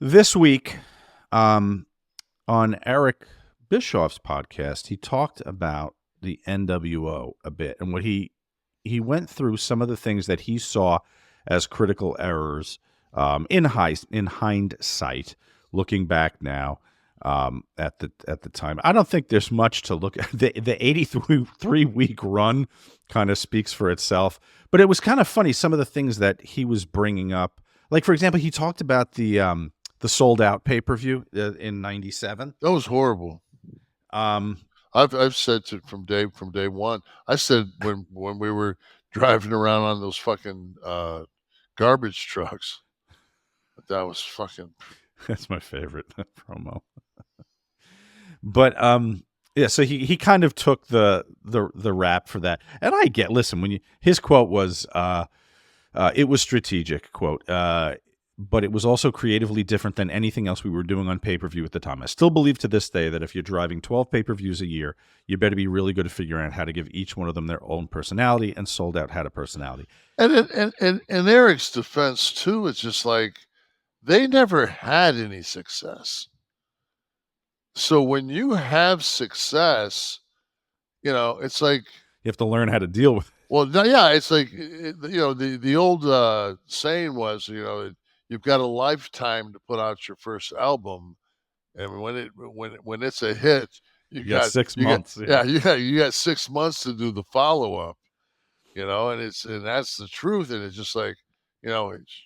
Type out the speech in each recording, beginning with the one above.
This week, um, on Eric Bischoff's podcast, he talked about the NWO a bit and what he went through some of the things that he saw as critical errors in hindsight, looking back now at the time. I don't think there's much to look at. The 83 week run kind of speaks for itself, but it was kind of funny some of the things that he was bringing up. Like, for example, he talked about the sold out pay per view in '97. That was horrible. Um, I've said to from day one. I said when we were driving around on those fucking garbage trucks, that was fucking. that's my favorite promo. But yeah, so he kind of took the rap for that, and I get. Listen, when his quote was, "It was strategic," quote. But it was also creatively different than anything else we were doing on pay-per-view at the time. I still believe to this day that if you're driving 12 pay-per-views a year, you better be really good at figuring out how to give each one of them their own personality, and Sold Out had a personality. And in Eric's defense too, it's just like they never had any success. So when you have success, it's like You have to learn how to deal with it. well, yeah, it's like the old saying was you've got a lifetime to put out your first album, and when it's a hit, You got 6 months. you got 6 months to do the follow up, and that's the truth, and it's just like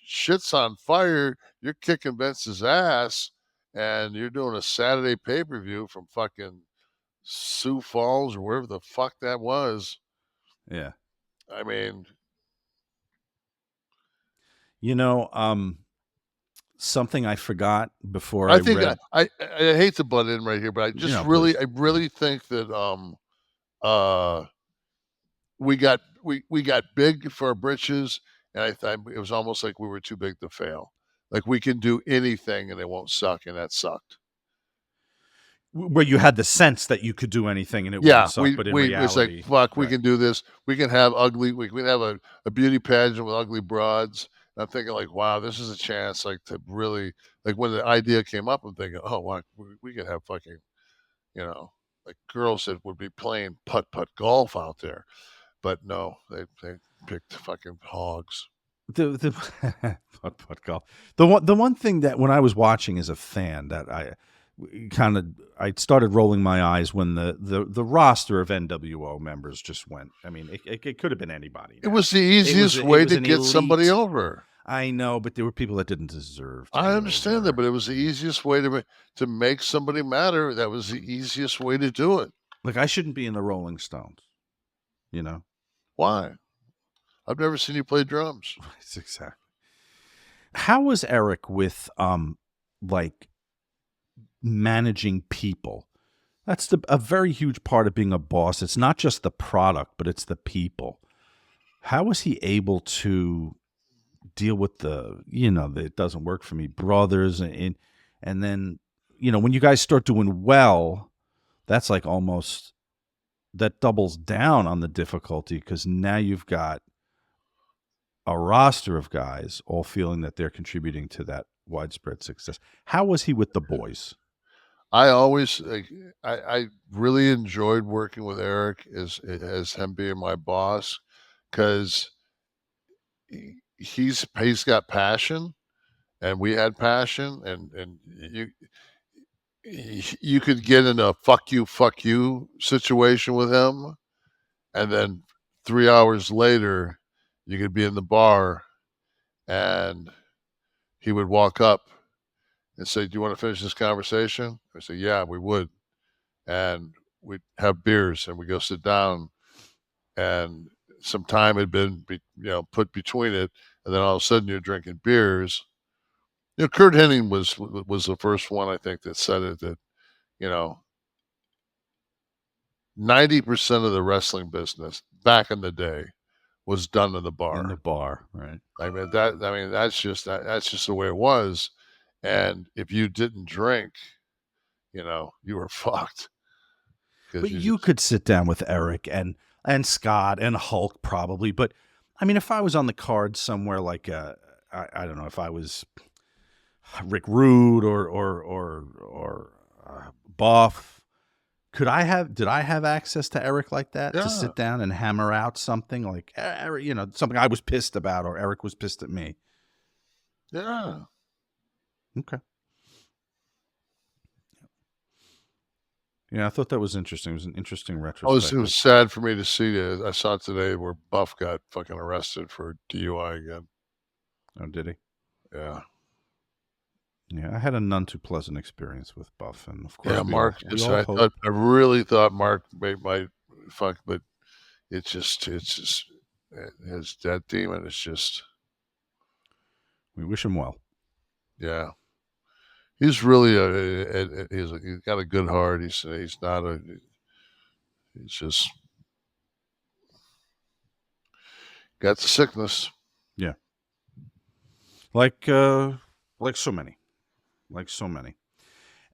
shit's on fire. You're kicking Vince's ass, and you're doing a Saturday pay per view from fucking Sioux Falls or wherever the fuck that was. Yeah. I mean, Something I forgot before I I think read. I hate to butt in right here, but I just Please. I really think that uh we got big for our britches, and I thought it was almost like we were too big to fail. Like we can do anything and it won't suck, and that sucked. Where you had the sense that you could do anything and it Yeah, wouldn't suck, but in it's like reality, fuck, we right. can do this. We can have we can have a beauty pageant with ugly broads. And I'm thinking like, wow, this is a chance like to really like when the idea came up, I'm thinking, oh, wow, we could have fucking like girls that would be playing putt golf out there. But no, they picked fucking hogs. The putt golf. The one thing that when I was watching as a fan that I started rolling my eyes when the roster of NWO members just went. I mean, it could have been anybody. It Now. was the It was easiest it way was to an get somebody elite. over. I know, but there were people that didn't deserve to I be understand that, over. but it was the easiest way to make somebody matter. That was the easiest way to do it. Like I shouldn't be in the Rolling Stones. You know. Why? I've never seen you play drums. Right, exactly. How was Eric with like managing people? That's a very huge part of being a boss. It's not just the product, but it's the people. How was he able to deal with that it doesn't work for me, brothers, and then when you guys start doing well, that's like almost that doubles down on the difficulty because now you've got a roster of guys all feeling that they're contributing to that widespread success. How was he with the boys? I always I really enjoyed working with Eric as him being my boss because he's got passion and we had passion and you could get in a fuck you situation with him, and then 3 hours later you could be in the bar and he would walk up and say, "Do you want to finish this conversation?" I say, "Yeah, we would." And we'd have beers and we go sit down, and some time had been put between it, and then all of a sudden you're drinking beers. Kurt Hennig was the first one I think that said it, that you know 90% of the wrestling business back in the day was done in the In bar. the bar, right? That's just the way it was. And if you didn't drink, you were fucked. But Because you could sit down with Eric and Scott and Hulk probably. But I mean, if I was on the card somewhere like I don't know, if I was Rick Rude or Buff. Did I have access to Eric like that to Yeah, sit down and hammer out something like Eric, something I was pissed about or Eric was pissed at me? yeah. Okay. Yeah, I thought that was interesting. It was an interesting It retrospective. was sad for me to see I saw today where Buff got fucking arrested for DUI again. Oh, did he? Yeah. Yeah, I had a none too pleasant experience with Buff, and of Yeah, course Mark we just all hope. I really thought Mark might fuck, but it's just his that demon is just We wish him well. yeah. He's really he's got a good heart. He's not a he's just got the sickness. Yeah, like so many, like so many.